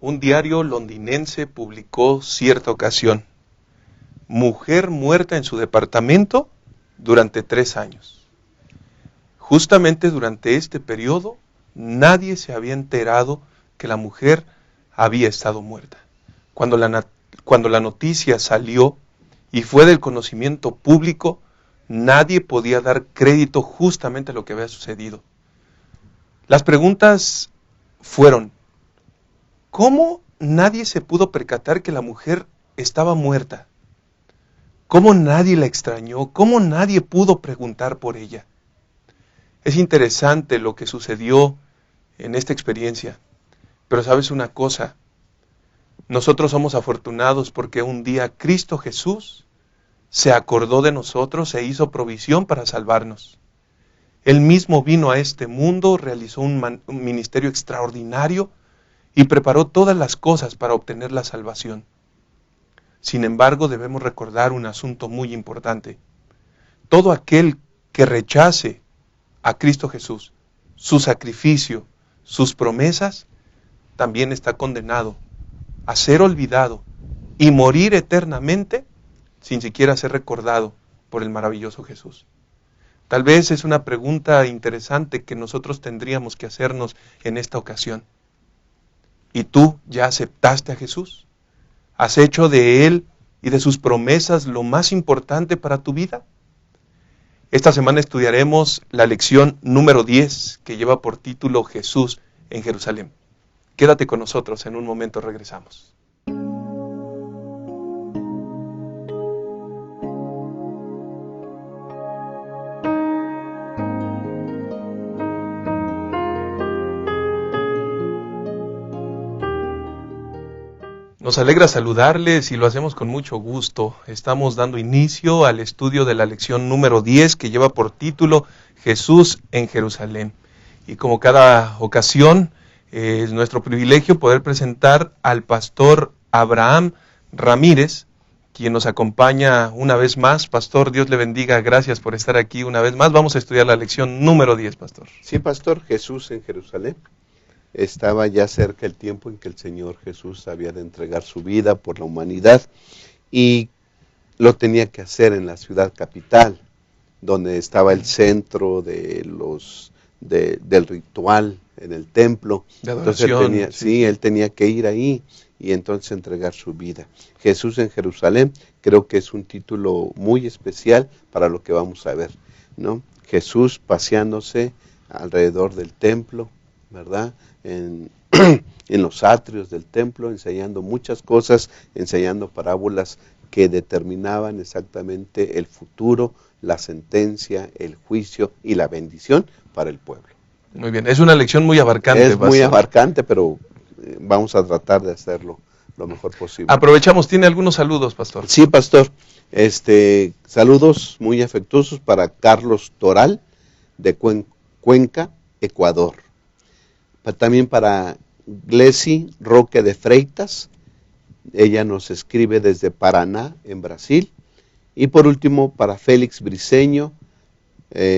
un diario londinense publicó cierta ocasión: mujer muerta en su departamento durante 3 años. Justamente durante este periodo, nadie se había enterado que la mujer había estado muerta. Cuando la noticia salió y fue del conocimiento público, nadie podía dar crédito justamente a lo que había sucedido. Las preguntas fueron: ¿cómo nadie se pudo percatar que la mujer estaba muerta? ¿Cómo nadie la extrañó? ¿Cómo nadie pudo preguntar por ella? Es interesante lo que sucedió en esta experiencia. Pero ¿sabes una cosa? Nosotros somos afortunados porque un día Cristo Jesús se acordó de nosotros e hizo provisión para salvarnos. Él mismo vino a este mundo, realizó un ministerio extraordinario y preparó todas las cosas para obtener la salvación. Sin embargo, debemos recordar un asunto muy importante. Todo aquel que rechace a Cristo Jesús, su sacrificio, sus promesas, también está condenado a ser olvidado y morir eternamente sin siquiera ser recordado por el maravilloso Jesús. Tal vez es una pregunta interesante que nosotros tendríamos que hacernos en esta ocasión. ¿Y tú ya aceptaste a Jesús? ¿Has hecho de Él y de sus promesas lo más importante para tu vida? Esta semana estudiaremos la lección número 10, que lleva por título Jesús en Jerusalén. Quédate con nosotros, en un momento regresamos. Nos alegra saludarles y lo hacemos con mucho gusto. Estamos dando inicio al estudio de la lección número 10 que lleva por título Jesús en Jerusalén. Y como cada ocasión, es nuestro privilegio poder presentar al pastor Abraham Ramírez, quien nos acompaña una vez más. Pastor, Dios le bendiga, gracias por estar aquí una vez más. Vamos a estudiar la lección número 10, pastor. Sí, pastor, Jesús en Jerusalén. Estaba ya cerca el tiempo en que el Señor Jesús había de entregar su vida por la humanidad y lo tenía que hacer en la ciudad capital, donde estaba el centro de del ritual en el templo. De adoración. Entonces él tenía que ir ahí y entonces entregar su vida. Jesús en Jerusalén creo que es un título muy especial para lo que vamos a ver, ¿no? Jesús paseándose alrededor del templo, ¿verdad? En los atrios del templo, enseñando muchas cosas, enseñando parábolas que determinaban exactamente el futuro, la sentencia, el juicio y la bendición para el pueblo. Muy bien, es una lección muy abarcante. Es muy abarcante, pero vamos a tratar de hacerlo lo mejor posible. Aprovechamos, ¿tiene algunos saludos, pastor? Sí, pastor. Saludos muy afectuosos para Carlos Toral, de Cuenca, Ecuador. También para Glesi Roque de Freitas, ella nos escribe desde Paraná, en Brasil. Y por último, para Félix Briceño,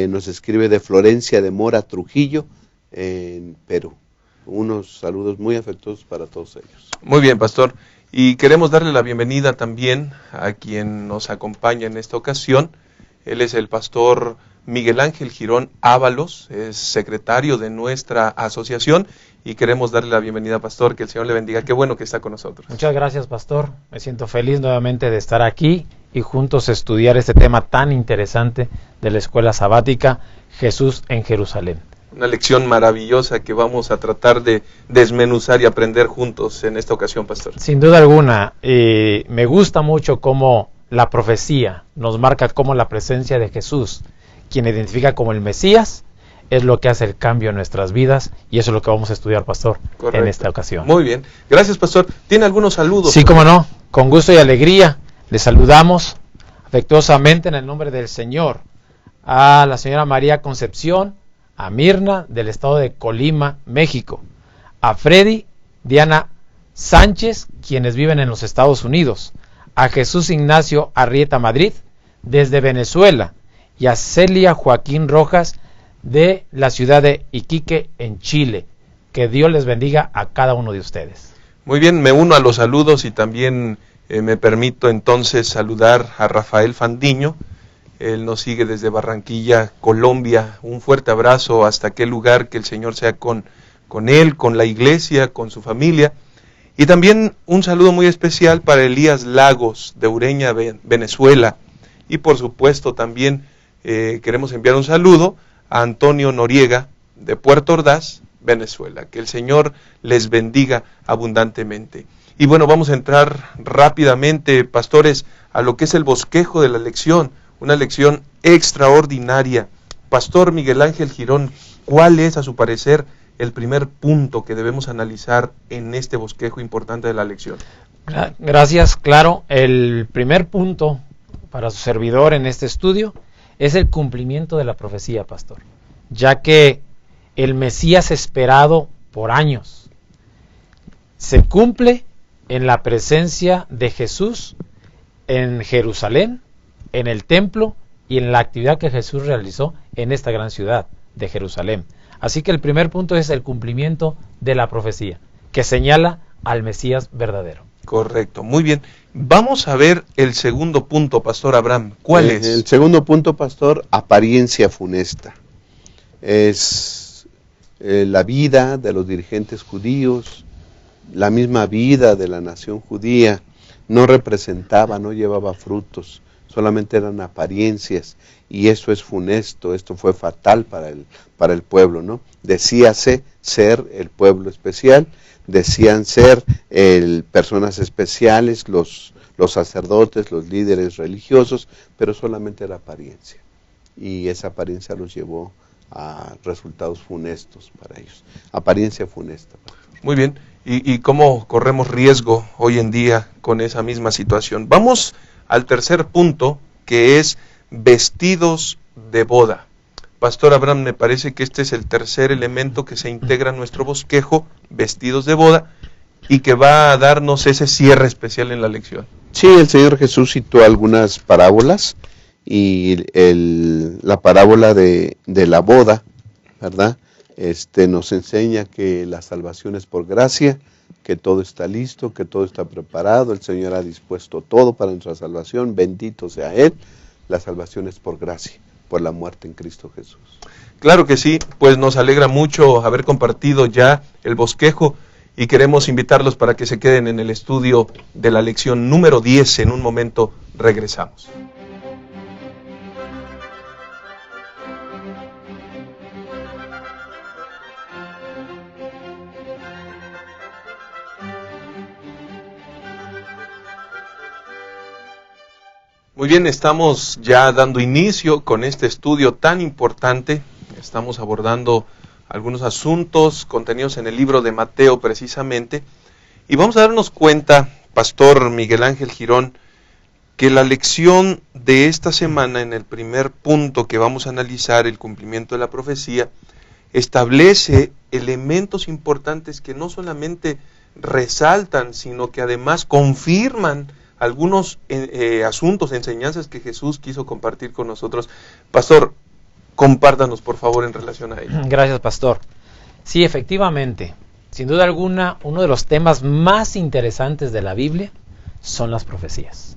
nos escribe de Florencia de Mora, Trujillo, en Perú. Unos saludos muy afectuosos para todos ellos. Muy bien, pastor. Y queremos darle la bienvenida también a quien nos acompaña en esta ocasión. Él es el pastor Miguel Ángel Girón Ábalos, es secretario de nuestra asociación y queremos darle la bienvenida, pastor, que el Señor le bendiga. Qué bueno que está con nosotros. Muchas gracias, pastor. Me siento feliz nuevamente de estar aquí y juntos estudiar este tema tan interesante de la escuela sabática, Jesús en Jerusalén. Una lección maravillosa que vamos a tratar de desmenuzar y aprender juntos en esta ocasión, pastor. Sin duda alguna, me gusta mucho cómo la profecía nos marca cómo la presencia de Jesús, quien identifica como el Mesías, es lo que hace el cambio en nuestras vidas, y eso es lo que vamos a estudiar, pastor. Correcto. En esta ocasión. Muy bien, gracias, pastor. ¿Tiene algunos saludos? Sí, cómo no, con gusto y alegría le saludamos afectuosamente en el nombre del Señor a la señora María Concepción, a Mirna del estado de Colima, México, a Freddy, Diana Sánchez, quienes viven en los Estados Unidos, a Jesús Ignacio Arrieta Madrid desde Venezuela, y a Celia Joaquín Rojas de la ciudad de Iquique, en Chile. Que Dios les bendiga a cada uno de ustedes. Muy bien, me uno a los saludos y también me permito entonces saludar a Rafael Fandiño. Él nos sigue desde Barranquilla, Colombia. Un fuerte abrazo hasta aquel lugar, que el Señor sea con él, con la iglesia, con su familia. Y también un saludo muy especial para Elías Lagos, de Ureña, Venezuela. Y por supuesto también queremos enviar un saludo a Antonio Noriega, de Puerto Ordaz, Venezuela. Que el Señor les bendiga abundantemente. Y bueno, vamos a entrar rápidamente, pastores, a lo que es el bosquejo de la lección, una lección extraordinaria. Pastor Miguel Ángel Girón, ¿cuál es, a su parecer, el primer punto que debemos analizar en este bosquejo importante de la lección? Gracias, claro. El primer punto para su servidor en este estudio es el cumplimiento de la profecía, pastor, ya que el Mesías esperado por años se cumple en la presencia de Jesús en Jerusalén, en el templo y en la actividad que Jesús realizó en esta gran ciudad de Jerusalén. Así que el primer punto es el cumplimiento de la profecía, que señala al Mesías verdadero. Correcto, muy bien. Vamos a ver el segundo punto, Pastor Abraham. ¿Cuál es? El segundo punto, pastor, apariencia funesta. Es la vida de los dirigentes judíos, la misma vida de la nación judía, no representaba, no llevaba frutos, solamente eran apariencias, y eso es funesto, esto fue fatal para el pueblo, ¿no? Decíase ser el pueblo especial, decían ser personas especiales, los sacerdotes, los líderes religiosos, pero solamente era apariencia, y esa apariencia los llevó a resultados funestos para ellos. Apariencia funesta. Muy bien. ¿Y cómo corremos riesgo hoy en día con esa misma situación? Vamos al tercer punto, que es vestidos de boda. Pastor Abraham, me parece que este es el tercer elemento que se integra en nuestro bosquejo, vestidos de boda, y que va a darnos ese cierre especial en la lección. Sí, el Señor Jesús citó algunas parábolas, y la parábola de la boda, ¿verdad? Nos enseña que la salvación es por gracia, que todo está listo, que todo está preparado, el Señor ha dispuesto todo para nuestra salvación, bendito sea Él. La salvación es por gracia, por la muerte en Cristo Jesús. Claro que sí, pues nos alegra mucho haber compartido ya el bosquejo y queremos invitarlos para que se queden en el estudio de la lección número 10. En un momento regresamos. Muy bien, estamos ya dando inicio con este estudio tan importante. Estamos abordando algunos asuntos contenidos en el libro de Mateo precisamente. Y vamos a darnos cuenta, Pastor Miguel Ángel Girón, que la lección de esta semana, en el primer punto que vamos a analizar, el cumplimiento de la profecía, establece elementos importantes que no solamente resaltan, sino que además confirman algunos asuntos, enseñanzas que Jesús quiso compartir con nosotros. Pastor, compártanos por favor en relación a ello. Gracias, pastor. Sí, efectivamente, sin duda alguna, uno de los temas más interesantes de la Biblia son las profecías.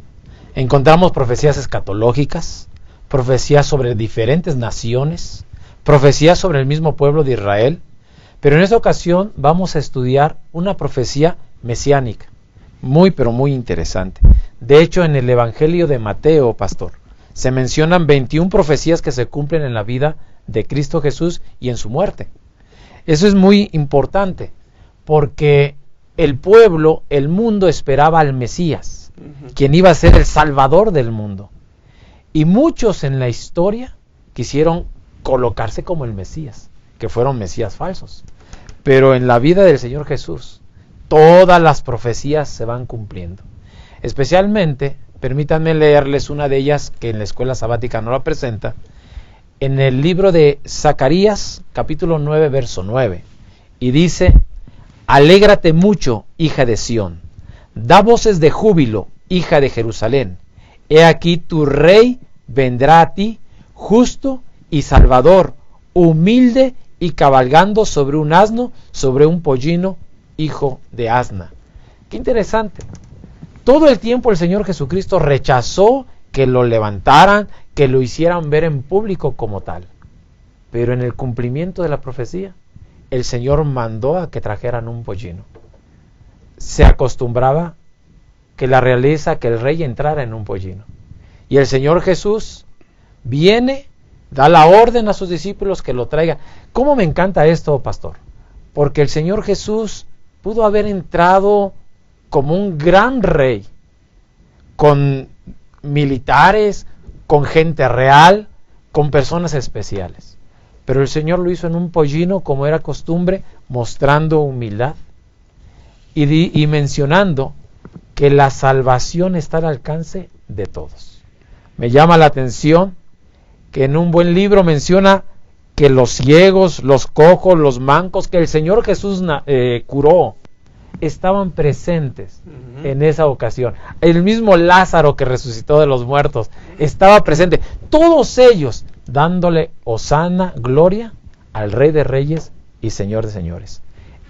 Encontramos profecías escatológicas, profecías sobre diferentes naciones, profecías sobre el mismo pueblo de Israel, pero en esta ocasión vamos a estudiar una profecía mesiánica. Muy, pero muy interesante. De hecho, en el Evangelio de Mateo, pastor, se mencionan 21 profecías que se cumplen en la vida de Cristo Jesús y en su muerte. Eso es muy importante, porque el pueblo, el mundo esperaba al Mesías, quien iba a ser el Salvador del mundo. Y muchos en la historia quisieron colocarse como el Mesías, que fueron Mesías falsos. Pero en la vida del Señor Jesús, todas las profecías se van cumpliendo. Especialmente, permítanme leerles una de ellas que en la escuela sabática no la presenta, en el libro de Zacarías, capítulo 9, verso 9. Y dice: alégrate mucho, hija de Sión, da voces de júbilo, hija de Jerusalén. He aquí tu rey vendrá a ti, justo y salvador, humilde y cabalgando sobre un asno, sobre un pollino, hijo de asna. Qué interesante. Todo el tiempo el Señor Jesucristo rechazó que lo levantaran, que lo hicieran ver en público como tal. Pero en el cumplimiento de la profecía, el Señor mandó a que trajeran un pollino. Se acostumbraba que la realeza, que el rey entrara en un pollino. Y el Señor Jesús viene, da la orden a sus discípulos que lo traigan. ¿Cómo me encanta esto, pastor? Porque el Señor Jesús pudo haber entrado como un gran rey, con militares, con gente real, con personas especiales. Pero el Señor lo hizo en un pollino, como era costumbre, mostrando humildad y mencionando que la salvación está al alcance de todos. Me llama la atención que en un buen libro menciona que los ciegos, los cojos, los mancos que el Señor Jesús curó, estaban presentes en esa ocasión. El mismo Lázaro que resucitó de los muertos estaba presente. Todos ellos dándole hosana, gloria al Rey de Reyes y Señor de Señores.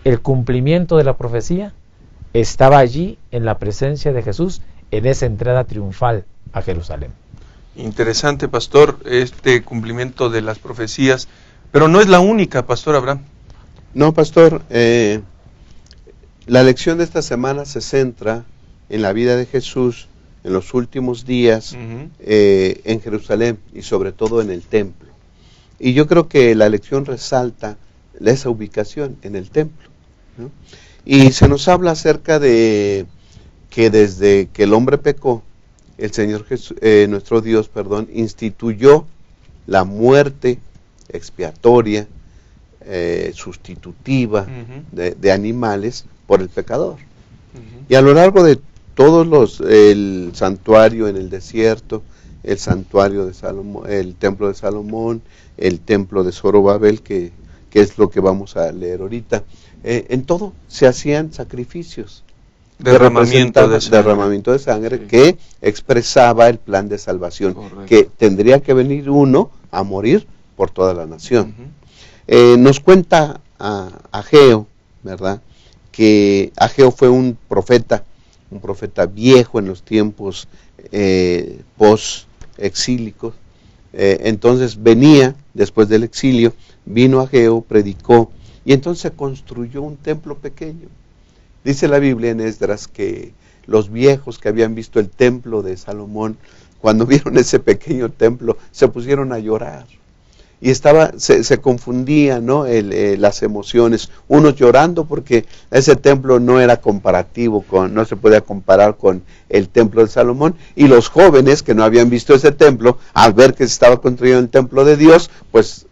El cumplimiento de la profecía estaba allí en la presencia de Jesús en esa entrada triunfal a Jerusalén. Interesante, pastor, este cumplimiento de las profecías, pero no es la única, pastor Abraham. No, pastor, la lección de esta semana se centra en la vida de Jesús en los últimos días en Jerusalén y sobre todo en el templo. Y yo creo que la lección resalta esa ubicación en el templo, ¿no? Y se nos habla acerca de que desde que el hombre pecó, el Señor Jesús, nuestro Dios, instituyó la muerte expiatoria, sustitutiva de animales por el pecador. Y a lo largo de todos el santuario en el desierto, el santuario de Salomón, el templo de Salomón, el templo de Zorobabel, que es lo que vamos a leer ahorita, en todo se hacían sacrificios, derramamiento de sangre, sí, que expresaba el plan de salvación. Correcto. Que tendría que venir uno a morir por toda la nación. Nos cuenta Ageo, ¿verdad?, que Ageo fue un profeta viejo en los tiempos post-exílicos. Entonces venía, después del exilio, vino Ageo, predicó, y entonces se construyó un templo pequeño. Dice la Biblia en Esdras que los viejos que habían visto el templo de Salomón, cuando vieron ese pequeño templo, se pusieron a llorar. Y se confundían, ¿no?, las emociones, unos llorando porque ese templo no era comparativo, no se podía comparar con el templo de Salomón, y los jóvenes que no habían visto ese templo, al ver que se estaba construyendo el templo de Dios, pues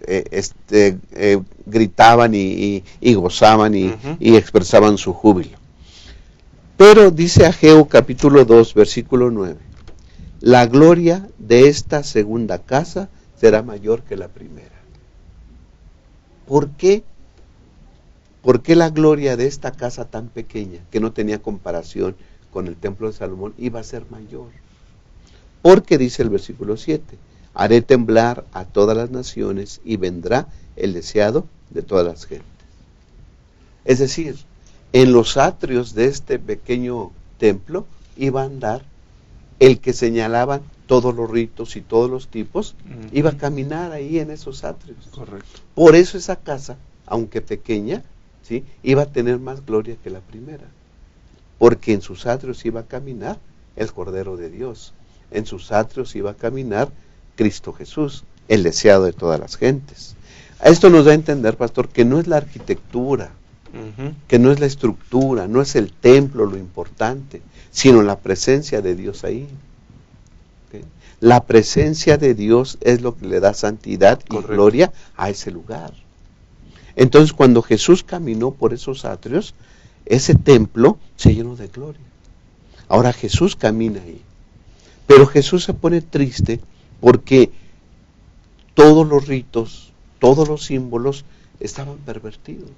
gritaban y gozaban y expresaban su júbilo. Pero dice Ageo capítulo 2, versículo 9, la gloria de esta segunda casa será mayor que la primera. ¿Por qué? ¿Por qué la gloria de esta casa tan pequeña, que no tenía comparación con el templo de Salomón, iba a ser mayor? Porque dice el versículo 7, haré temblar a todas las naciones y vendrá el deseado de todas las gentes. Es decir, en los atrios de este pequeño templo iba a andar el que señalaban todos los ritos y todos los tipos, iba a caminar ahí en esos atrios. Correcto. Por eso esa casa, aunque pequeña, ¿sí?, iba a tener más gloria que la primera, porque en sus atrios iba a caminar el Cordero de Dios, en sus atrios iba a caminar Cristo Jesús, el deseado de todas las gentes. Esto nos da a entender, pastor, que no es la arquitectura, que no es la estructura, no es el templo lo importante, sino la presencia de Dios ahí. La presencia de Dios es lo que le da santidad y gloria a ese lugar. Entonces, cuando Jesús caminó por esos atrios, ese templo se llenó de gloria. Ahora Jesús camina ahí, pero Jesús se pone triste porque todos los ritos, todos los símbolos estaban pervertidos.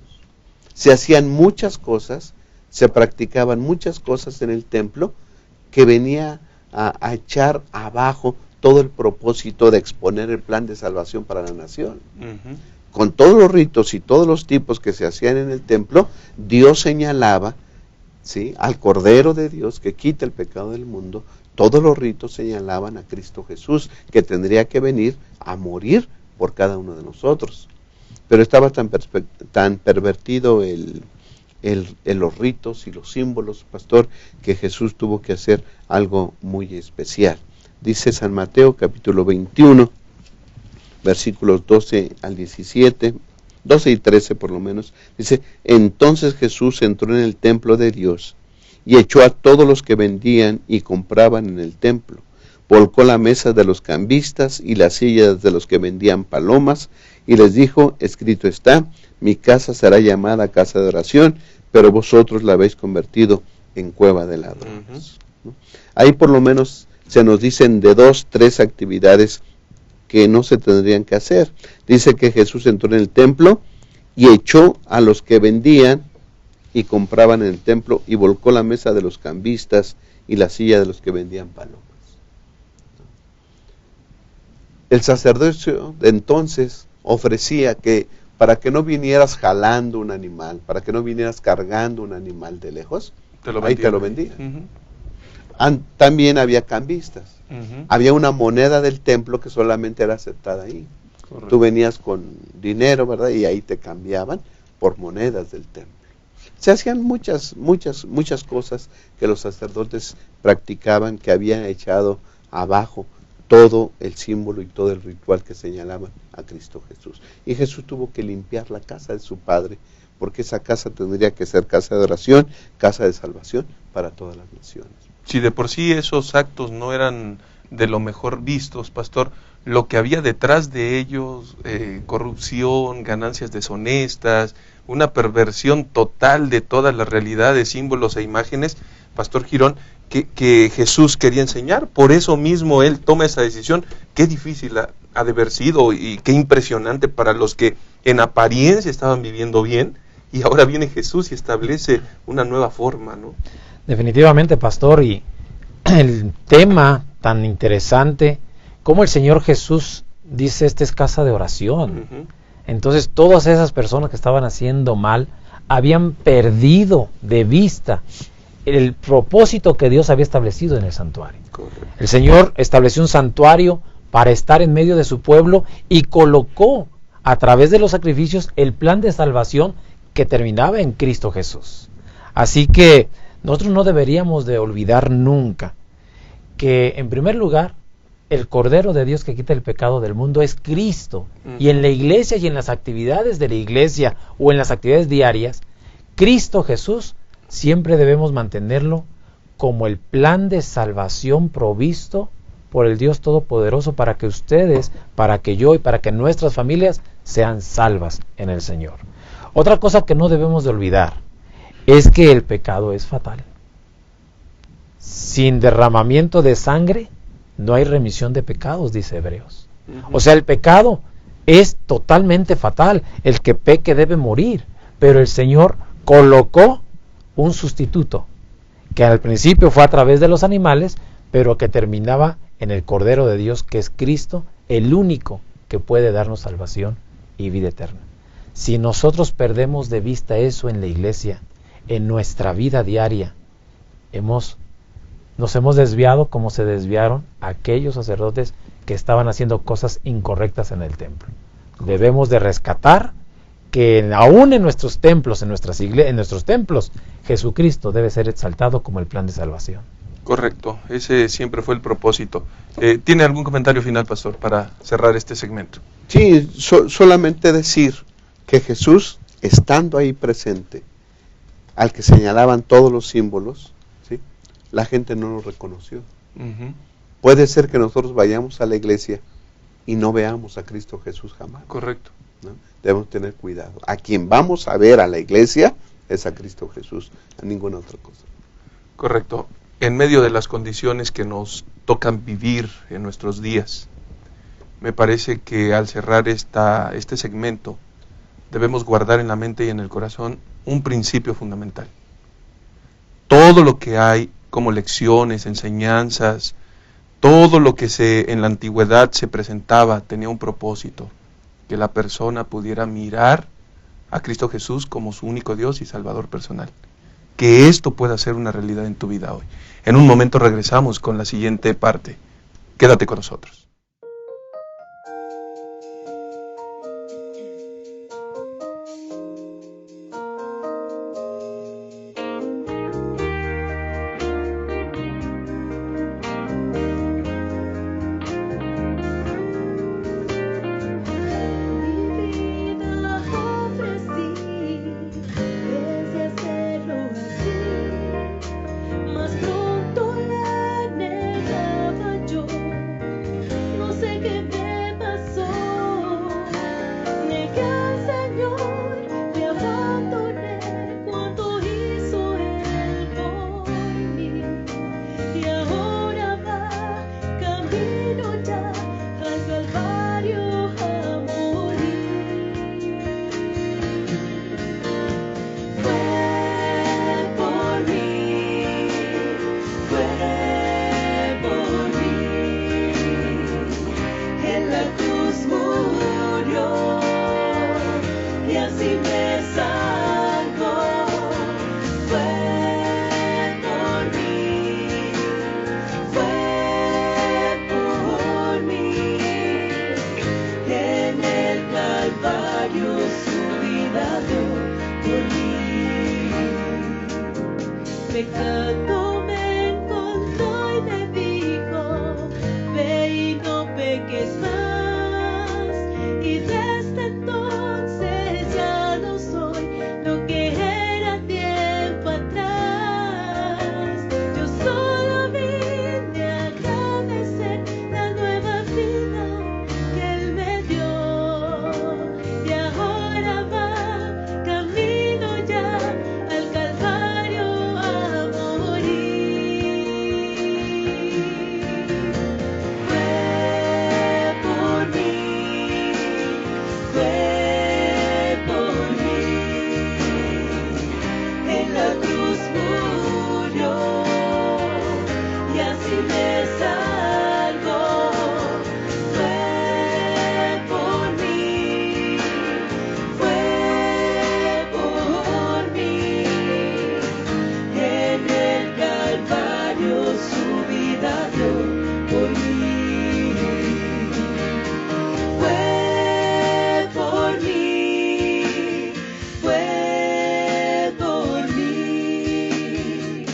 Se hacían muchas cosas, se practicaban muchas cosas en el templo que venía a echar abajo todo el propósito de exponer el plan de salvación para la nación. Con todos los ritos y todos los tipos que se hacían en el templo, Dios señalaba ¿sí?, al Cordero de Dios que quita el pecado del mundo, todos los ritos señalaban a Cristo Jesús, que tendría que venir a morir por cada uno de nosotros. Pero estaba tan pervertido los ritos y los símbolos, pastor, que Jesús tuvo que hacer algo muy especial. Dice San Mateo capítulo 21, versículos 12 al 17, 12 y 13 por lo menos, dice: entonces Jesús entró en el templo de Dios y echó a todos los que vendían y compraban en el templo. Volcó la mesa de los cambistas y las sillas de los que vendían palomas, y les dijo: escrito está, mi casa será llamada casa de oración, pero vosotros la habéis convertido en cueva de ladrones. ¿No? Ahí por lo menos se nos dicen de 2, 3 actividades que no se tendrían que hacer. Dice que Jesús entró en el templo y echó a los que vendían y compraban en el templo, y volcó la mesa de los cambistas y la silla de los que vendían palomas. El sacerdocio de entonces ofrecía que para que no vinieras jalando un animal, para que no vinieras cargando un animal de lejos, ahí te lo vendían. También había cambistas. Había una moneda del templo que solamente era aceptada ahí. Correcto. Tú venías con dinero, ¿verdad? Y ahí te cambiaban por monedas del templo. Se hacían muchas cosas que los sacerdotes practicaban, que habían echado abajo todo el símbolo y todo el ritual que señalaban a Cristo Jesús. Y Jesús tuvo que limpiar la casa de su Padre, porque esa casa tendría que ser casa de oración, casa de salvación para todas las naciones. Si de por sí esos actos no eran de lo mejor vistos, pastor, lo que había detrás de ellos, corrupción, ganancias deshonestas, una perversión total de todas las realidades, símbolos e imágenes, pastor Girón, que Jesús quería enseñar. Por eso mismo Él toma esa decisión. Qué difícil ha de haber sido y qué impresionante para los que en apariencia estaban viviendo bien, y ahora viene Jesús y establece una nueva forma, ¿no? Definitivamente, pastor, y el tema tan interesante, como el Señor Jesús dice, esta es casa de oración. Entonces todas esas personas que estaban haciendo mal habían perdido de vista el propósito que Dios había establecido en el santuario. Correcto. El Señor estableció un santuario para estar en medio de su pueblo y colocó a través de los sacrificios el plan de salvación que terminaba en Cristo Jesús. Así que nosotros no deberíamos de olvidar nunca que, en primer lugar, el Cordero de Dios que quita el pecado del mundo es Cristo. Y en la iglesia y en las actividades de la iglesia o en las actividades diarias, Cristo Jesús siempre debemos mantenerlo como el plan de salvación provisto por el Dios Todopoderoso para que ustedes, para que yo y para que nuestras familias sean salvas en el Señor. Otra cosa que no debemos de olvidar es que el pecado es fatal. Sin derramamiento de sangre no hay remisión de pecados, dice Hebreos. O sea, el pecado es totalmente fatal. El que peque debe morir. Pero el Señor colocó un sustituto, que al principio fue a través de los animales, pero que terminaba en el Cordero de Dios, que es Cristo, el único que puede darnos salvación y vida eterna. Si nosotros perdemos de vista eso en la iglesia, en nuestra vida diaria, nos hemos desviado como se desviaron aquellos sacerdotes que estaban haciendo cosas incorrectas en el templo. Debemos de rescatar que aún en nuestros templos, en nuestros templos, Jesucristo debe ser exaltado como el plan de salvación. Correcto, ese siempre fue el propósito. ¿Tiene algún comentario final, pastor, para cerrar este segmento? Sí, solamente decir que Jesús, estando ahí presente, al que señalaban todos los símbolos, ¿sí?, la gente no lo reconoció. Puede ser que nosotros vayamos a la iglesia y no veamos a Cristo Jesús jamás. Correcto. ¿No? Debemos tener cuidado. A quien vamos a ver a la iglesia es a Cristo Jesús, a ninguna otra cosa. Correcto. En medio de las condiciones que nos tocan vivir en nuestros días, me parece que al cerrar este segmento debemos guardar en la mente y en el corazón un principio fundamental. Todo lo que hay como lecciones, enseñanzas, todo lo que en la antigüedad se presentaba tenía un propósito: que la persona pudiera mirar a Cristo Jesús como su único Dios y Salvador personal. que esto pueda ser una realidad en tu vida hoy. En un momento regresamos con la siguiente parte. Quédate con nosotros. Pecado me encontró y me dijo, ve y no peques más. Y desde entonces ya no soy lo que era tiempo atrás. Yo solo vine a agradecer la nueva vida que Él me dio. Y ahora va camino ya al Calvario a morir. Fue por mí, fue por mí. En la cruz murió y así me salvó. Fue por mí, fue por mí. En el Calvario su vida dio por mí. Fue por mí, fue por mí.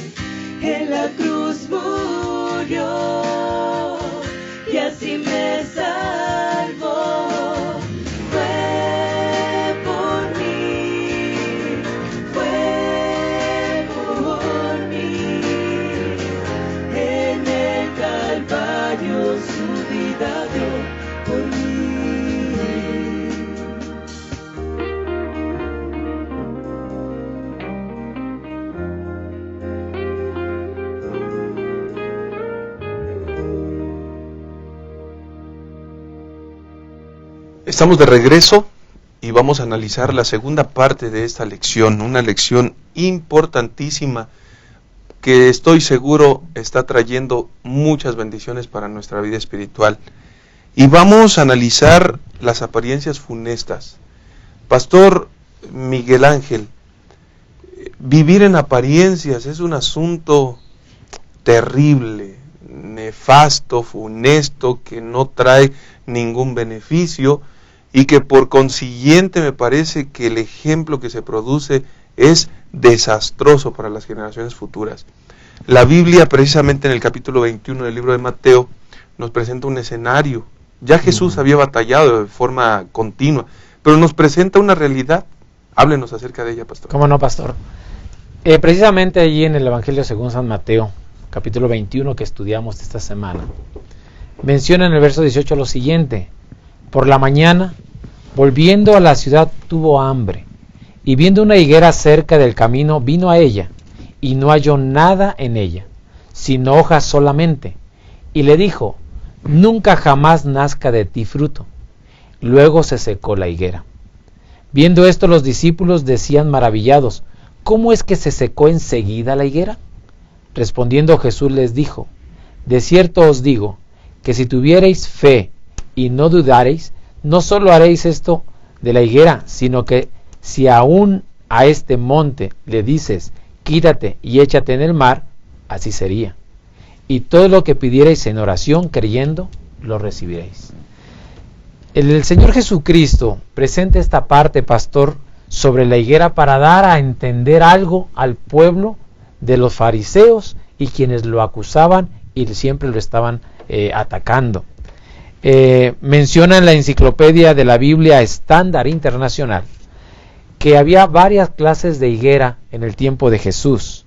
En la cruz murió y así me salvó. Fue por mí, fue por mí. En el Calvario su vida dio por mí. Estamos de regreso y vamos a analizar la segunda parte de esta lección, una lección importantísima que estoy seguro está trayendo muchas bendiciones para nuestra vida espiritual. Y vamos a analizar las apariencias funestas. Pastor Miguel Ángel, vivir en apariencias es un asunto terrible, nefasto, funesto, que no trae ningún beneficio y que por consiguiente me parece que el ejemplo que se produce es desastroso para las generaciones futuras. La Biblia, precisamente en el capítulo 21 del libro de Mateo, nos presenta un escenario. Ya Jesús había batallado de forma continua, pero nos presenta una realidad. Háblenos acerca de ella, pastor. ¿Cómo no, pastor? Precisamente allí en el Evangelio según San Mateo, capítulo 21 que estudiamos esta semana, menciona en el verso 18 lo siguiente: por la mañana, volviendo a la ciudad, tuvo hambre, y viendo una higuera cerca del camino, vino a ella, y no halló nada en ella, sino hojas solamente, y le dijo: nunca jamás nazca de ti fruto. Luego se secó la higuera. Viendo esto, los discípulos decían maravillados: ¿cómo es que se secó enseguida la higuera? Respondiendo Jesús les dijo: de cierto os digo, que si tuviereis fe y no dudareis, no solo haréis esto de la higuera, sino que si aún a este monte le dices: quítate y échate en el mar, así sería. Y todo lo que pidierais en oración, creyendo, lo recibiréis. El Señor Jesucristo presenta esta parte, pastor, sobre la higuera para dar a entender algo al pueblo de los fariseos y quienes lo acusaban y siempre lo estaban atacando. Menciona en la enciclopedia de la Biblia Estándar Internacional que había varias clases de higuera en el tiempo de Jesús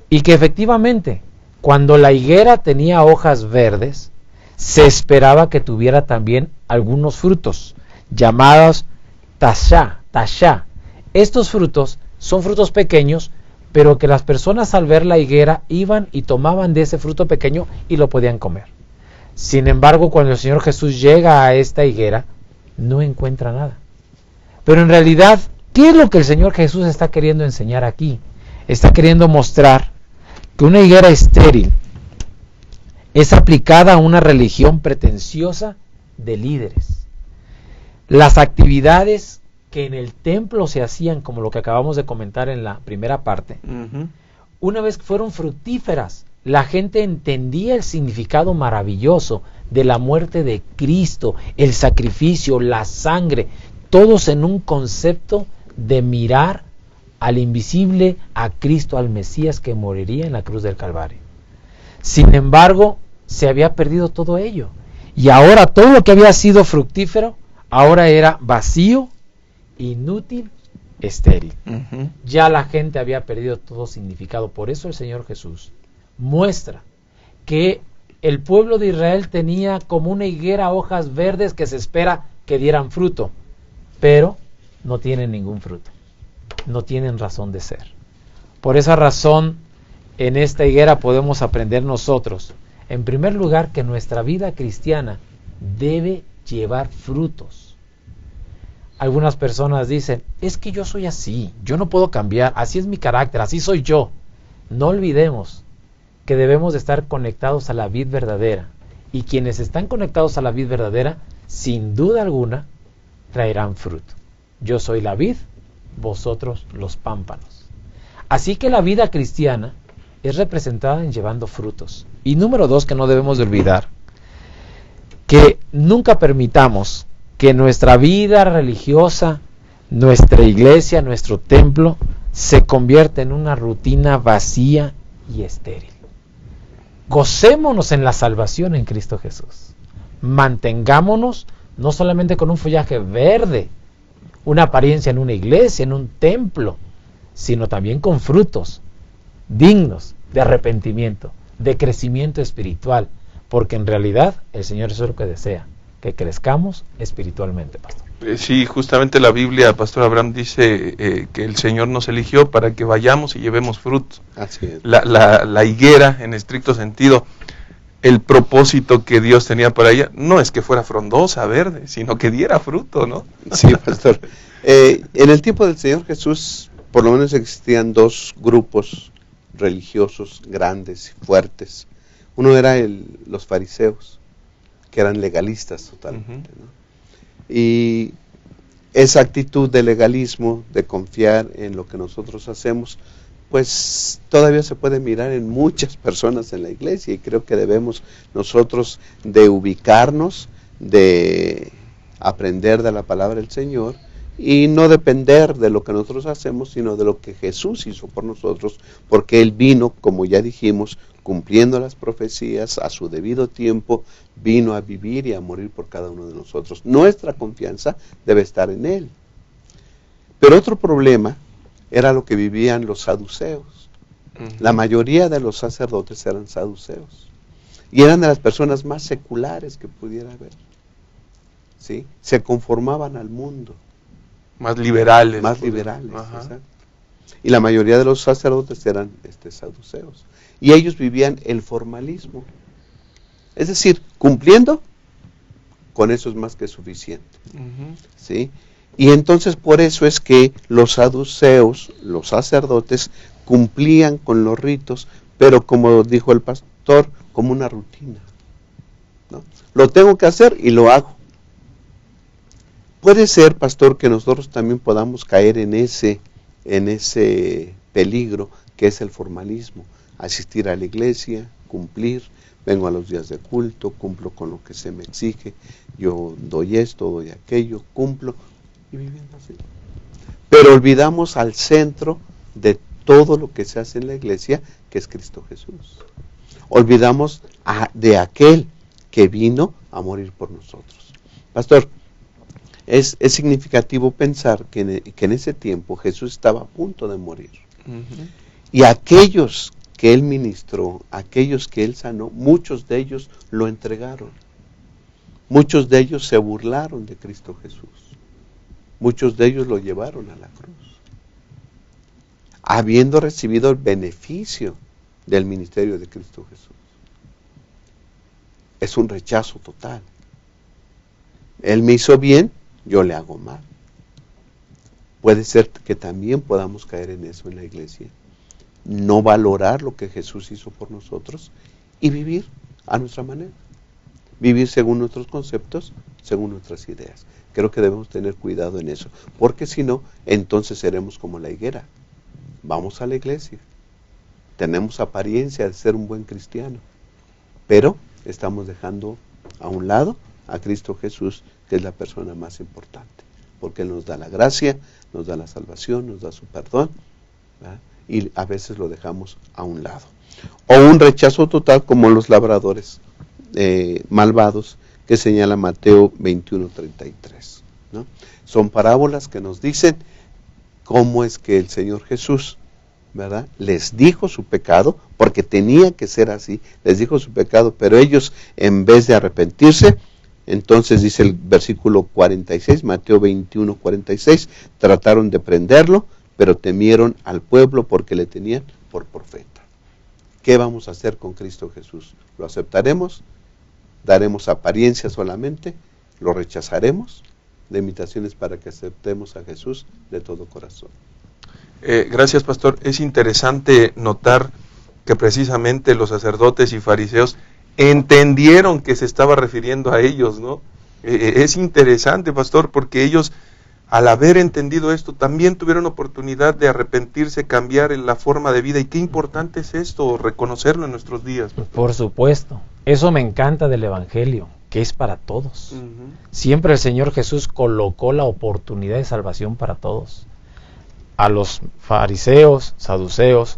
y que efectivamente cuando la higuera tenía hojas verdes se esperaba que tuviera también algunos frutos llamados tashá. Estos frutos son frutos pequeños, pero que las personas al ver la higuera iban y tomaban de ese fruto pequeño y lo podían comer. Sin embargo, cuando el Señor Jesús llega a esta higuera, no encuentra nada. Pero en realidad, ¿qué es lo que el Señor Jesús está queriendo enseñar aquí? Está queriendo mostrar que una higuera estéril es aplicada a una religión pretenciosa de líderes. Las actividades que en el templo se hacían, como lo que acabamos de comentar en la primera parte, una vez que fueron fructíferas, la gente entendía el significado maravilloso de la muerte de Cristo, el sacrificio, la sangre, todos en un concepto de mirar al invisible, a Cristo, al Mesías que moriría en la cruz del Calvario. Sin embargo, se había perdido todo ello. Y ahora todo lo que había sido fructífero, ahora era vacío, inútil, estéril. Ya la gente había perdido todo significado. Por eso el Señor Jesús muestra que el pueblo de Israel tenía como una higuera hojas verdes que se espera que dieran fruto, pero no tienen ningún fruto, no tienen razón de ser. Por esa razón, en esta higuera podemos aprender nosotros, en primer lugar, que nuestra vida cristiana debe llevar frutos. Algunas personas dicen, es que yo soy así, yo no puedo cambiar, así es mi carácter, así soy yo. No olvidemos que debemos de estar conectados a la vid verdadera, y quienes están conectados a la vid verdadera, sin duda alguna, traerán fruto. Yo soy la vid, vosotros los pámpanos. Así que la vida cristiana es representada en llevando frutos. Y número 2, que no debemos de olvidar, que nunca permitamos que nuestra vida religiosa, nuestra iglesia, nuestro templo, se convierta en una rutina vacía y estéril. Gocémonos en la salvación en Cristo Jesús. Mantengámonos no solamente con un follaje verde, una apariencia en una iglesia, en un templo, sino también con frutos dignos de arrepentimiento, de crecimiento espiritual, porque en realidad el Señor es lo que desea, que crezcamos espiritualmente, pastor. Sí, justamente la Biblia, Pastor Abraham, dice que el Señor nos eligió para que vayamos y llevemos fruto. Así es. La higuera, en estricto sentido, el propósito que Dios tenía para ella, no es que fuera frondosa, verde, sino que diera fruto, ¿no? Sí, pastor. En el tiempo del Señor Jesús, por lo menos existían dos grupos religiosos grandes y fuertes. Uno era los fariseos, que eran legalistas totalmente, ¿no? Y esa actitud de legalismo, de confiar en lo que nosotros hacemos, pues todavía se puede mirar en muchas personas en la iglesia, y creo que debemos nosotros de ubicarnos, de aprender de la palabra del Señor y no depender de lo que nosotros hacemos, sino de lo que Jesús hizo por nosotros, porque Él vino, como ya dijimos, cumpliendo las profecías a su debido tiempo, vino a vivir y a morir por cada uno de nosotros. Nuestra confianza debe estar en Él. Pero otro problema era lo que vivían los saduceos. La mayoría de los sacerdotes eran saduceos, y eran de las personas más seculares que pudiera haber, ¿sí? Se conformaban al mundo. Más liberales. Más liberales, exacto. Y la mayoría de los sacerdotes eran saduceos. Y ellos vivían el formalismo. Es decir, cumpliendo, con eso es más que suficiente. ¿Sí? Y entonces por eso es que los saduceos, los sacerdotes, cumplían con los ritos, pero como dijo el pastor, como una rutina, ¿no? Lo tengo que hacer y lo hago. Puede ser, pastor, que nosotros también podamos caer en ese peligro que es el formalismo, asistir a la iglesia, cumplir, vengo a los días de culto, cumplo con lo que se me exige, yo doy esto, doy aquello, cumplo, y viviendo así. Pero olvidamos al centro de todo lo que se hace en la iglesia, que es Cristo Jesús. Olvidamos de aquel que vino a morir por nosotros. Pastor, es significativo pensar que en ese tiempo Jesús estaba a punto de morir. Uh-huh. Y aquellos que Él ministró, aquellos que Él sanó, muchos de ellos lo entregaron. Muchos de ellos se burlaron de Cristo Jesús. Muchos de ellos lo llevaron a la cruz, habiendo recibido el beneficio del ministerio de Cristo Jesús. Es un rechazo total. Él me hizo bien, yo le hago mal. Puede ser que también podamos caer en eso en la iglesia. No valorar lo que Jesús hizo por nosotros y vivir a nuestra manera. Vivir según nuestros conceptos, según nuestras ideas. Creo que debemos tener cuidado en eso, porque si no, entonces seremos como la higuera. Vamos a la iglesia, tenemos apariencia de ser un buen cristiano, pero estamos dejando a un lado a Cristo Jesús, que es la persona más importante, porque Él nos da la gracia, nos da la salvación, nos da su perdón, ¿verdad? Y a veces lo dejamos a un lado. O un rechazo total como los labradores malvados, que señala Mateo 21:33, ¿no? Son parábolas que nos dicen cómo es que el Señor Jesús, ¿verdad?, les dijo su pecado, porque tenía que ser así, les dijo su pecado, pero ellos, en vez de arrepentirse, entonces dice el versículo 46, Mateo 21:46, trataron de prenderlo, pero temieron al pueblo porque le tenían por profeta. ¿Qué vamos a hacer con Cristo Jesús? ¿Lo aceptaremos? ¿Daremos apariencia solamente? ¿Lo rechazaremos? La invitación es para que aceptemos a Jesús de todo corazón. Gracias, pastor. Es interesante notar que precisamente los sacerdotes y fariseos entendieron que se estaba refiriendo a ellos, ¿no? Es interesante, pastor, porque ellos, al haber entendido esto, también tuvieron oportunidad de arrepentirse, cambiar en la forma de vida. Y qué importante es esto, reconocerlo en nuestros días, pastor. Por supuesto. Eso me encanta del Evangelio, que es para todos. Uh-huh. Siempre el Señor Jesús colocó la oportunidad de salvación para todos. A los fariseos, saduceos,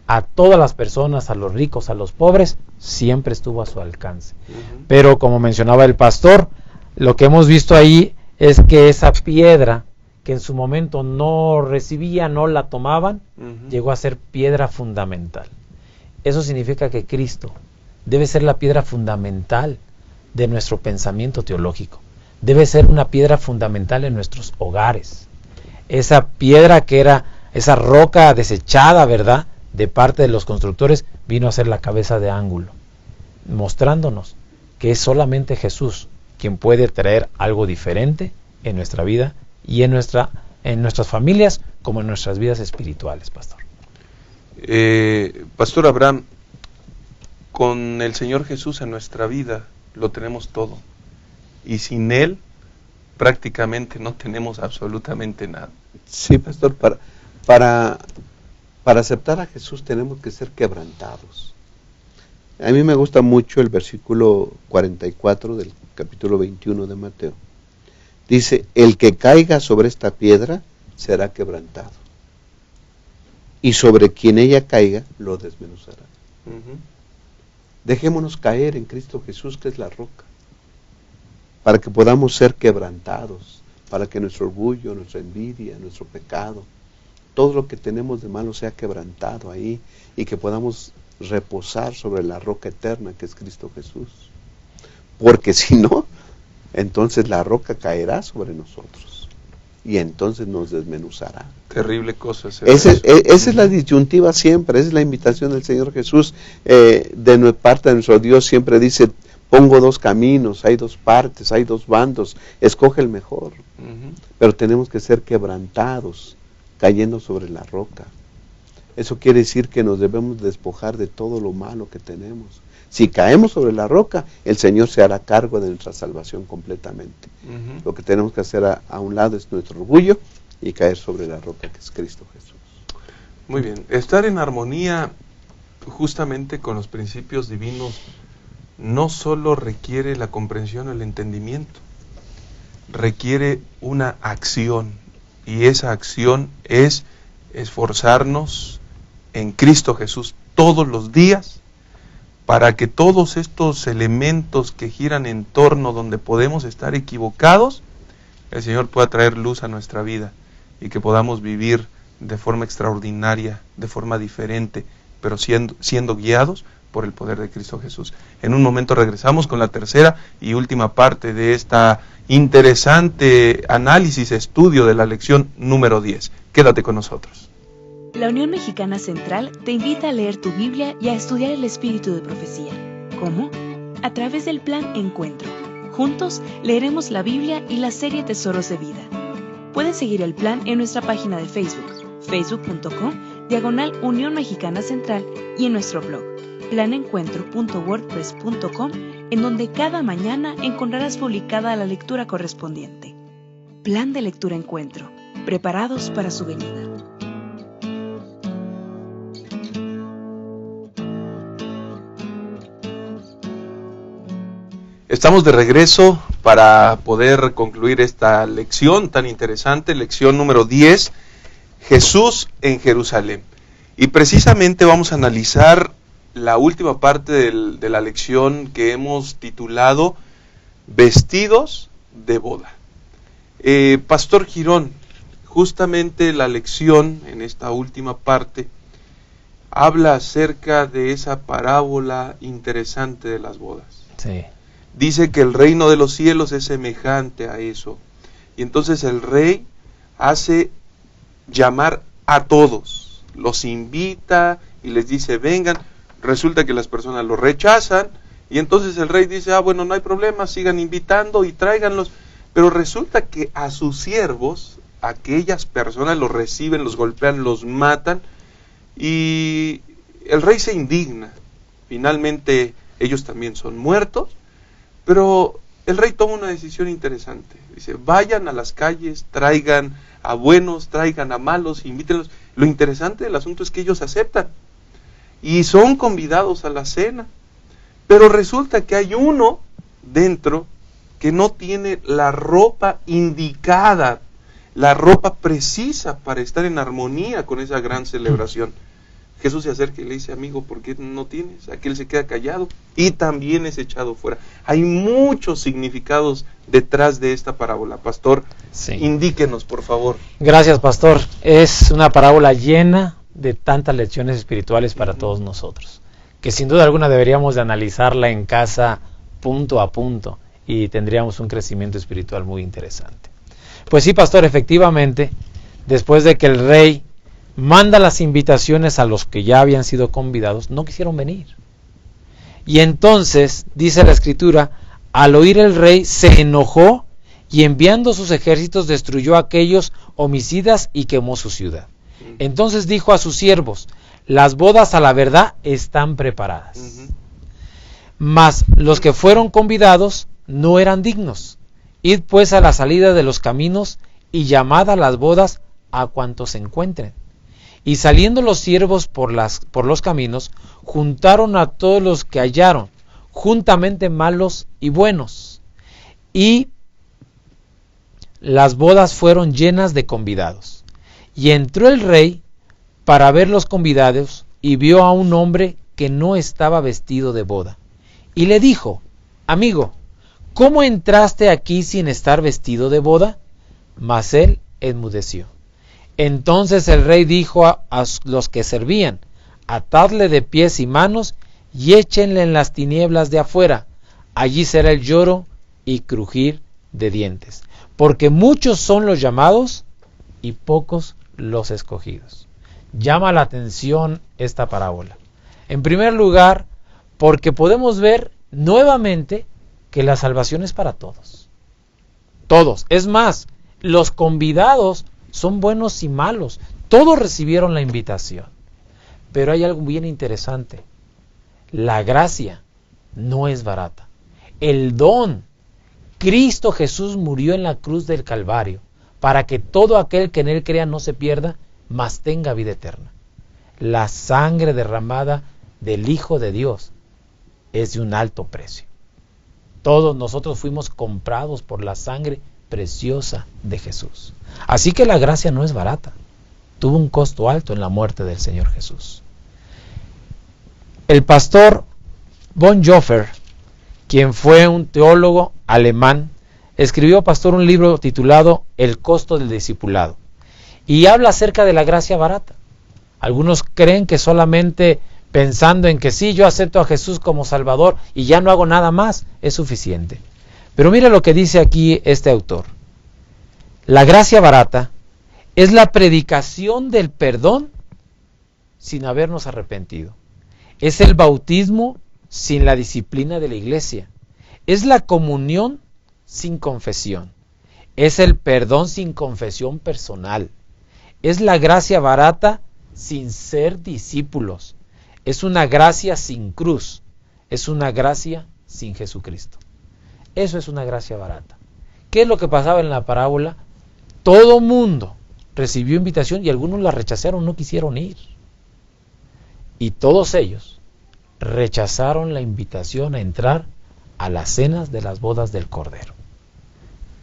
a todas las personas, a los ricos, a los pobres, siempre estuvo a su alcance. Uh-huh. Pero como mencionaba el pastor, lo que hemos visto ahí es que esa piedra que en su momento no recibían, no la tomaban, uh-huh, llegó a ser piedra fundamental. Eso significa que Cristo debe ser la piedra fundamental de nuestro pensamiento teológico. Debe ser una piedra fundamental en nuestros hogares. Esa piedra que era esa roca desechada, ¿verdad?, de parte de los constructores, vino a ser la cabeza de ángulo, mostrándonos que es solamente Jesús quien puede traer algo diferente en nuestra vida y en nuestras familias, como en nuestras vidas espirituales, pastor. Pastor Abraham, con el Señor Jesús en nuestra vida lo tenemos todo, y sin Él prácticamente no tenemos absolutamente nada. Sí, pastor, para aceptar a Jesús tenemos que ser quebrantados. A mí me gusta mucho el versículo 44 del capítulo 21 de Mateo. Dice, el que caiga sobre esta piedra será quebrantado, y sobre quien ella caiga lo desmenuzará. Uh-huh. Dejémonos caer en Cristo Jesús, que es la roca, para que podamos ser quebrantados, para que nuestro orgullo, nuestra envidia, nuestro pecado, todo lo que tenemos de malo sea quebrantado ahí, y que podamos reposar sobre la roca eterna que es Cristo Jesús. Porque si no, entonces la roca caerá sobre nosotros y entonces nos desmenuzará. Terrible cosa. Esa es la disyuntiva siempre, esa es la invitación del Señor Jesús. De parte de nuestro Dios siempre dice, pongo dos caminos, hay dos partes, hay dos bandos, escoge el mejor. Uh-huh. Pero tenemos que ser quebrantados, cayendo sobre la roca. Eso quiere decir que nos debemos despojar de todo lo malo que tenemos. Si caemos sobre la roca, el Señor se hará cargo de nuestra salvación completamente. Uh-huh. Lo que tenemos que hacer a un lado es nuestro orgullo y caer sobre la roca que es Cristo Jesús. Muy bien. Estar en armonía justamente con los principios divinos no solo requiere la comprensión o el entendimiento, requiere una acción, y esa acción es esforzarnos en Cristo Jesús todos los días para que todos estos elementos que giran en torno donde podemos estar equivocados, el Señor pueda traer luz a nuestra vida y que podamos vivir de forma extraordinaria, de forma diferente, pero siendo guiados por el poder de Cristo Jesús. En un momento regresamos con la tercera y última parte de esta interesante análisis, estudio de la lección número 10. Quédate con nosotros. La Unión Mexicana Central te invita a leer tu Biblia y a estudiar el espíritu de profecía. ¿Cómo? A través del Plan Encuentro. Juntos leeremos la Biblia y la serie Tesoros de Vida. Puedes seguir el plan en nuestra página de Facebook, facebook.com/Unión Mexicana Central, y en nuestro blog, planencuentro.wordpress.com, en donde cada mañana encontrarás publicada la lectura correspondiente. Plan de lectura Encuentro, preparados para su venida. Estamos de regreso para poder concluir esta lección tan interesante, lección número 10, Jesús en Jerusalén. Y precisamente vamos a analizar la última parte de la lección que hemos titulado Vestidos de boda. Pastor Girón, justamente la lección en esta última parte habla acerca de esa parábola interesante de las bodas. Sí. Dice que el reino de los cielos es semejante a eso. Y entonces el rey hace llamar a todos, los invita y les dice vengan. Resulta que las personas lo rechazan y entonces el rey dice, bueno, no hay problema, sigan invitando y tráiganlos. Pero resulta que a sus siervos, aquellas personas los reciben, los golpean, los matan, y el rey se indigna. Finalmente ellos también son muertos. Pero el rey toma una decisión interesante. Dice, vayan a las calles, traigan a buenos, traigan a malos, invítenlos. Lo interesante del asunto es que ellos aceptan y son convidados a la cena. Pero resulta que hay uno dentro que no tiene la ropa indicada, la ropa precisa para estar en armonía con esa gran celebración. Jesús se acerca y le dice, amigo, ¿por qué no tienes? Aquel se queda callado y también es echado fuera. Hay muchos significados detrás de esta parábola. Pastor, sí, indíquenos, por favor. Gracias, pastor. Es una parábola llena de tantas lecciones espirituales para todos nosotros, que sin duda alguna deberíamos de analizarla en casa punto a punto y tendríamos un crecimiento espiritual muy interesante. Pues sí, pastor, efectivamente, después de que el rey manda las invitaciones a los que ya habían sido convidados, no quisieron venir. Y entonces, dice la escritura, al oír el rey se enojó y enviando sus ejércitos destruyó a aquellos homicidas y quemó su ciudad. Entonces dijo a sus siervos, las bodas a la verdad están preparadas. Mas los que fueron convidados no eran dignos. Id pues a la salida de los caminos y llamad a las bodas a cuantos se encuentren. Y saliendo los siervos por los caminos, juntaron a todos los que hallaron, juntamente malos y buenos. Y las bodas fueron llenas de convidados. Y entró el rey para ver los convidados, y vio a un hombre que no estaba vestido de boda. Y le dijo, amigo, ¿cómo entraste aquí sin estar vestido de boda? Mas él enmudeció. Entonces el rey dijo a los que servían, atadle de pies y manos y échenle en las tinieblas de afuera. Allí será el lloro y crujir de dientes, porque muchos son los llamados y pocos los escogidos. Llama la atención esta parábola. En primer lugar, porque podemos ver nuevamente que la salvación es para todos. Todos. Es más, los convidados son buenos y malos. Todos recibieron la invitación. Pero hay algo bien interesante. La gracia no es barata. El don. Cristo Jesús murió en la cruz del Calvario para que todo aquel que en él crea no se pierda, mas tenga vida eterna. la sangre derramada del Hijo de Dios es de un alto precio. Todos nosotros fuimos comprados por la sangre preciosa de Jesús. Así que la gracia no es barata. Tuvo un costo alto en la muerte del Señor Jesús. El pastor Bonhoeffer, quien fue un teólogo alemán, escribió, pastor, un libro titulado El costo del discipulado, y habla acerca de la gracia barata. Algunos creen que solamente pensando en que sí, yo acepto a Jesús como Salvador y ya no hago nada más, es suficiente. Pero mira lo que dice aquí este autor. La gracia barata es la predicación del perdón sin habernos arrepentido. Es el bautismo sin la disciplina de la iglesia. Es la comunión sin confesión. Es el perdón sin confesión personal. Es la gracia barata sin ser discípulos. Es una gracia sin cruz. Es una gracia sin Jesucristo. Eso es una gracia barata. ¿Qué es lo que pasaba en la parábola? Todo mundo recibió invitación y algunos la rechazaron, no quisieron ir. Y todos ellos rechazaron la invitación a entrar a las cenas de las bodas del Cordero.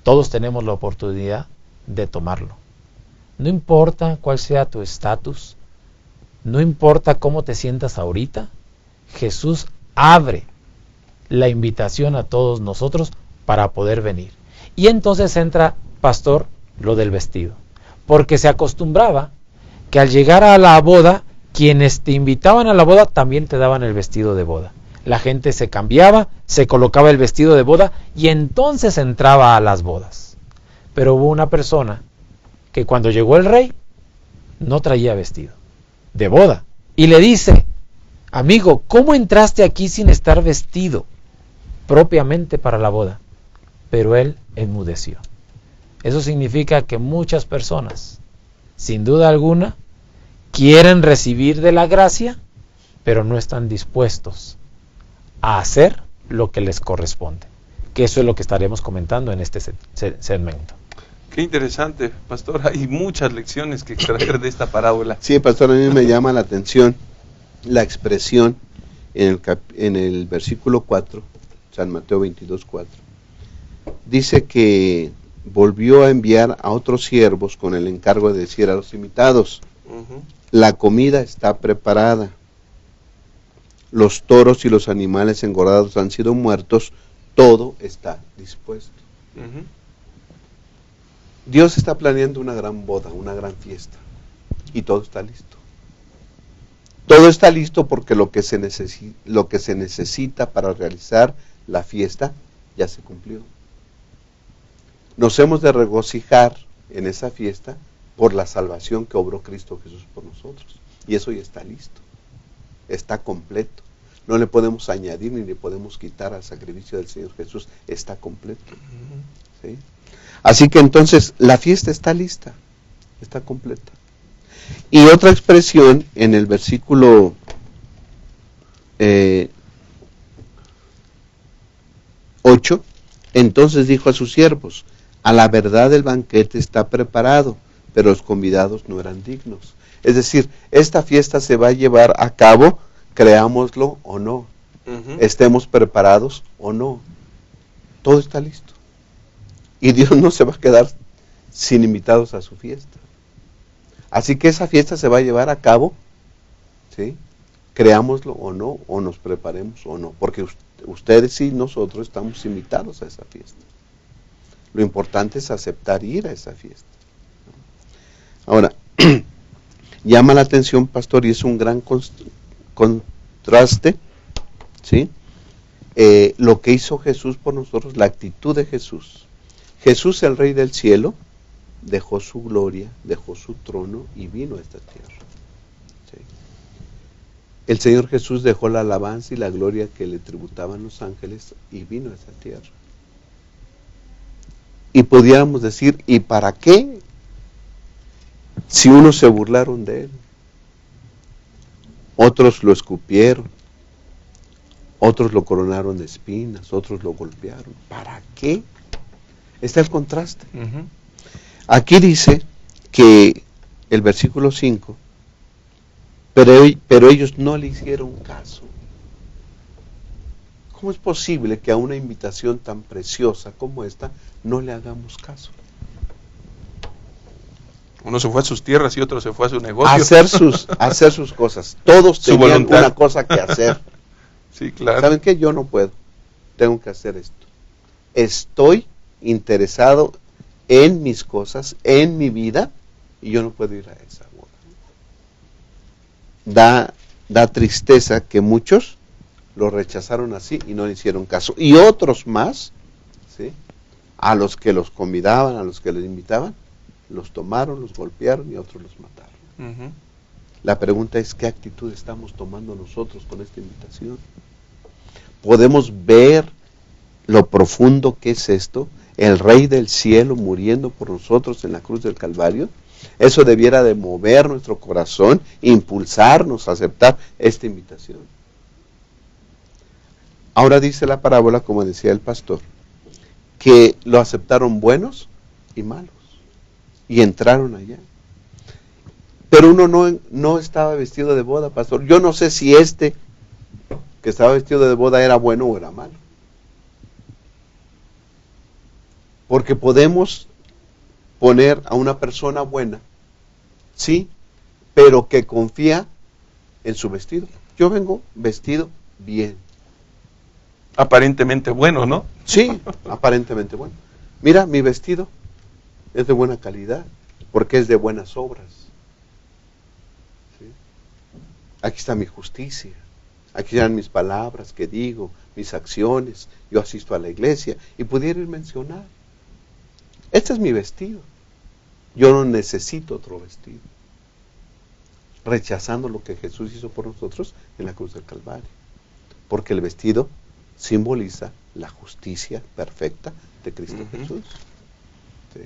Todos tenemos la oportunidad de tomarlo. No importa cuál sea tu estatus, no importa cómo te sientas ahorita, Jesús abre la invitación a todos nosotros para poder venir. Y entonces entra, pastor, lo del vestido. Porque se acostumbraba que al llegar a la boda, quienes te invitaban a la boda también te daban el vestido de boda. La gente se cambiaba, se colocaba el vestido de boda y entonces entraba a las bodas. Pero hubo una persona que cuando llegó el rey no traía vestido de boda y le dice: amigo, ¿cómo entraste aquí sin estar vestido propiamente para la boda? Pero él enmudeció. Eso significa que muchas personas, sin duda alguna, quieren recibir de la gracia, pero no están dispuestos a hacer lo que les corresponde. Que eso es lo que estaremos comentando en este segmento. Qué interesante, pastor. Hay muchas lecciones que extraer de esta parábola. Sí, pastor, a mí me llama la atención la expresión en el versículo 4, San Mateo 22:4. Dice que volvió a enviar a otros siervos con el encargo de decir a los invitados: la comida está preparada, los toros y los animales engordados han sido muertos, todo está dispuesto. Dios está planeando una gran boda, una gran fiesta, y todo está listo. Todo está listo porque lo que se necesita para realizar la fiesta ya se cumplió. Nos hemos de regocijar en esa fiesta por la salvación que obró Cristo Jesús por nosotros. Y eso ya está listo, está completo. No le podemos añadir ni le podemos quitar al sacrificio del Señor Jesús, está completo. ¿Sí? Así que entonces la fiesta está lista, está completa. Y otra expresión en el versículo 8, entonces dijo a sus siervos: a la verdad el banquete está preparado, pero los convidados no eran dignos. Es decir, esta fiesta se va a llevar a cabo, creámoslo o no, estemos preparados o no, todo está listo. Y Dios no se va a quedar sin invitados a su fiesta. Así que esa fiesta se va a llevar a cabo, ¿sí? Creámoslo o no, o nos preparemos o no, porque ustedes y nosotros estamos invitados a esa fiesta. Lo importante es aceptar ir a esa fiesta. Ahora, llama la atención, pastor, y es un gran contraste, ¿sí? Lo que hizo Jesús por nosotros, la actitud de Jesús. Jesús, el Rey del cielo, dejó su gloria, dejó su trono y vino a esta tierra. ¿Sí? El Señor Jesús dejó la alabanza y la gloria que le tributaban los ángeles y vino a esta tierra. Y pudiéramos decir: ¿y para qué? Si unos se burlaron de él, otros lo escupieron, otros lo coronaron de espinas, otros lo golpearon. ¿Para qué? Está el contraste. Aquí dice que el versículo 5 pero ellos no le hicieron caso. ¿Cómo es posible que a una invitación tan preciosa como esta no le hagamos caso? Uno se fue a sus tierras y otro se fue a su negocio. Hacer sus cosas. Todos Su tenían voluntad. una cosa que hacer. Sí, claro. ¿Saben qué? Yo no puedo. Tengo que hacer esto. Estoy interesado en mis cosas, en mi vida, y yo no puedo ir a esa boda. Da tristeza que muchos lo rechazaron así y no le hicieron caso. Y otros más, ¿sí?, a los que los convidaban, a los que les invitaban, los tomaron, los golpearon y otros los mataron. Ujú. La pregunta es, ¿qué actitud estamos tomando nosotros con esta invitación? ¿Podemos ver lo profundo que es esto? El Rey del Cielo muriendo por nosotros en la cruz del Calvario. Eso debiera de mover nuestro corazón, impulsarnos a aceptar esta invitación. Ahora dice la parábola, como decía el pastor, que lo aceptaron buenos y malos, y entraron allá. Pero uno no estaba vestido de boda, pastor. Yo no sé si este que estaba vestido de boda era bueno o era malo. Porque podemos poner a una persona buena, sí, pero que confía en su vestido. Yo vengo vestido bien. Aparentemente bueno, ¿no? Sí, aparentemente bueno. Mira, mi vestido es de buena calidad, porque es de buenas obras. ¿Sí? Aquí está mi justicia, aquí están mis palabras que digo, mis acciones, yo asisto a la iglesia, y pudiera ir mencionar, este es mi vestido, yo no necesito otro vestido. Rechazando lo que Jesús hizo por nosotros en la cruz del Calvario, porque el vestido simboliza la justicia perfecta de Cristo Jesús. ¿Sí?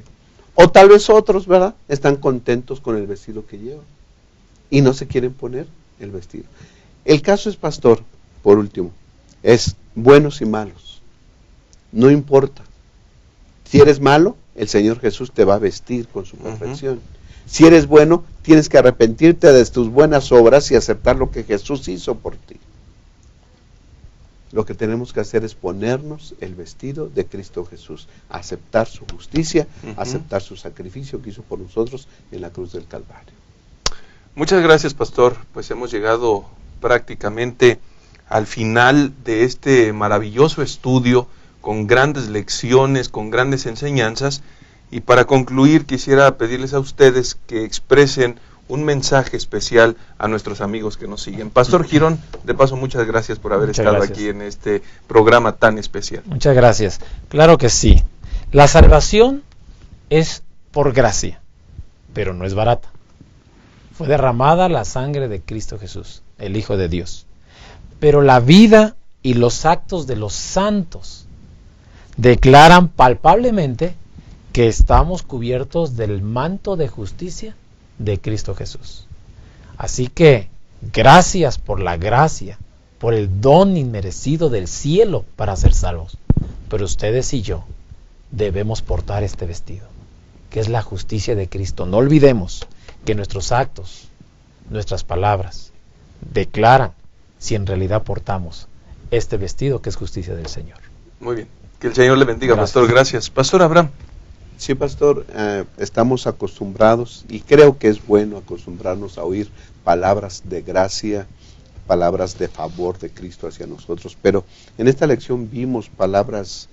O tal vez otros, ¿verdad?, están contentos con el vestido que llevan y no se quieren poner el vestido. El caso es, pastor, por último, es buenos y malos. No importa. Si eres malo, el Señor Jesús te va a vestir con su perfección. Si eres bueno, tienes que arrepentirte de tus buenas obras y aceptar lo que Jesús hizo por ti. Lo que tenemos que hacer es ponernos el vestido de Cristo Jesús, aceptar su justicia, aceptar su sacrificio que hizo por nosotros en la cruz del Calvario. Muchas gracias, pastor. Pues hemos llegado prácticamente al final de este maravilloso estudio, con grandes lecciones, con grandes enseñanzas. Y para concluir, quisiera pedirles a ustedes que expresen un mensaje especial a nuestros amigos que nos siguen. Pastor Girón, de paso, muchas gracias por haber estado aquí en este programa tan especial. Muchas gracias. Claro que sí. La salvación es por gracia, pero no es barata. Fue derramada la sangre de Cristo Jesús, el Hijo de Dios. Pero la vida y los actos de los santos declaran palpablemente que estamos cubiertos del manto de justicia de Cristo Jesús. Así que, gracias por la gracia, por el don inmerecido del cielo para ser salvos. Pero ustedes y yo debemos portar este vestido, que es la justicia de Cristo. No olvidemos que nuestros actos, nuestras palabras, declaran si en realidad portamos este vestido que es justicia del Señor. Muy bien. Que el Señor le bendiga, Gracias. pastor. Gracias. Pastor Abraham. Sí, pastor, estamos acostumbrados, y creo que es bueno acostumbrarnos a oír palabras de gracia, palabras de favor de Cristo hacia nosotros, pero en esta lección vimos palabras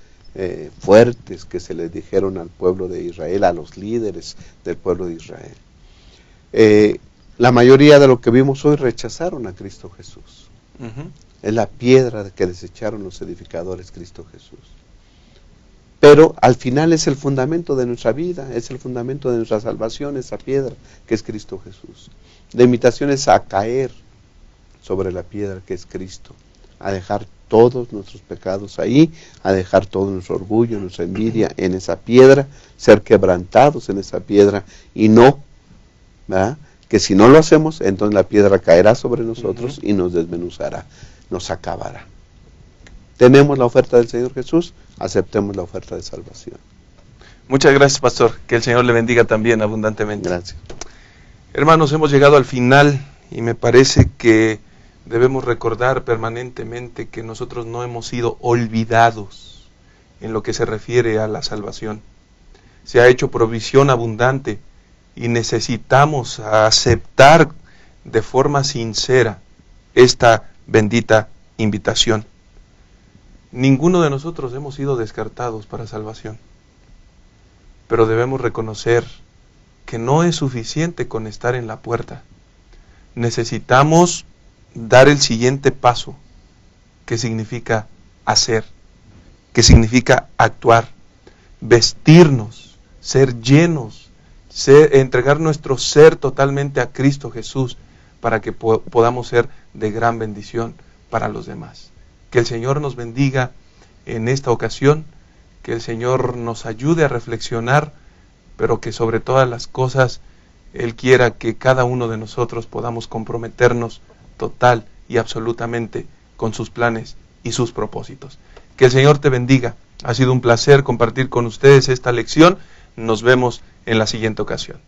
fuertes que se les dijeron al pueblo de Israel, a los líderes del pueblo de Israel. La mayoría de lo que vimos hoy rechazaron a Cristo Jesús. Es la piedra que desecharon los edificadores, Cristo Jesús. Pero al final es el fundamento de nuestra vida, es el fundamento de nuestra salvación, esa piedra que es Cristo Jesús. La invitación es a caer sobre la piedra que es Cristo, a dejar todos nuestros pecados ahí, a dejar todo nuestro orgullo, nuestra envidia en esa piedra, ser quebrantados en esa piedra y no, ¿verdad?, que si no lo hacemos, entonces la piedra caerá sobre nosotros y nos desmenuzará, nos acabará. Tenemos la oferta del Señor Jesús, aceptemos la oferta de salvación. Muchas gracias, pastor. Que el Señor le bendiga también abundantemente. Gracias. Hermanos, hemos llegado al final y me parece que debemos recordar permanentemente que nosotros no hemos sido olvidados en lo que se refiere a la salvación. Se ha hecho provisión abundante y necesitamos aceptar de forma sincera esta bendita invitación. Ninguno de nosotros hemos sido descartados para salvación, pero debemos reconocer que no es suficiente con estar en la puerta. Necesitamos dar el siguiente paso, que significa hacer, que significa actuar, vestirnos, ser llenos, entregar nuestro ser totalmente a Cristo Jesús para que podamos ser de gran bendición para los demás. Que el Señor nos bendiga en esta ocasión, que el Señor nos ayude a reflexionar, pero que sobre todas las cosas Él quiera que cada uno de nosotros podamos comprometernos total y absolutamente con sus planes y sus propósitos. Que el Señor te bendiga. Ha sido un placer compartir con ustedes esta lección. Nos vemos en la siguiente ocasión.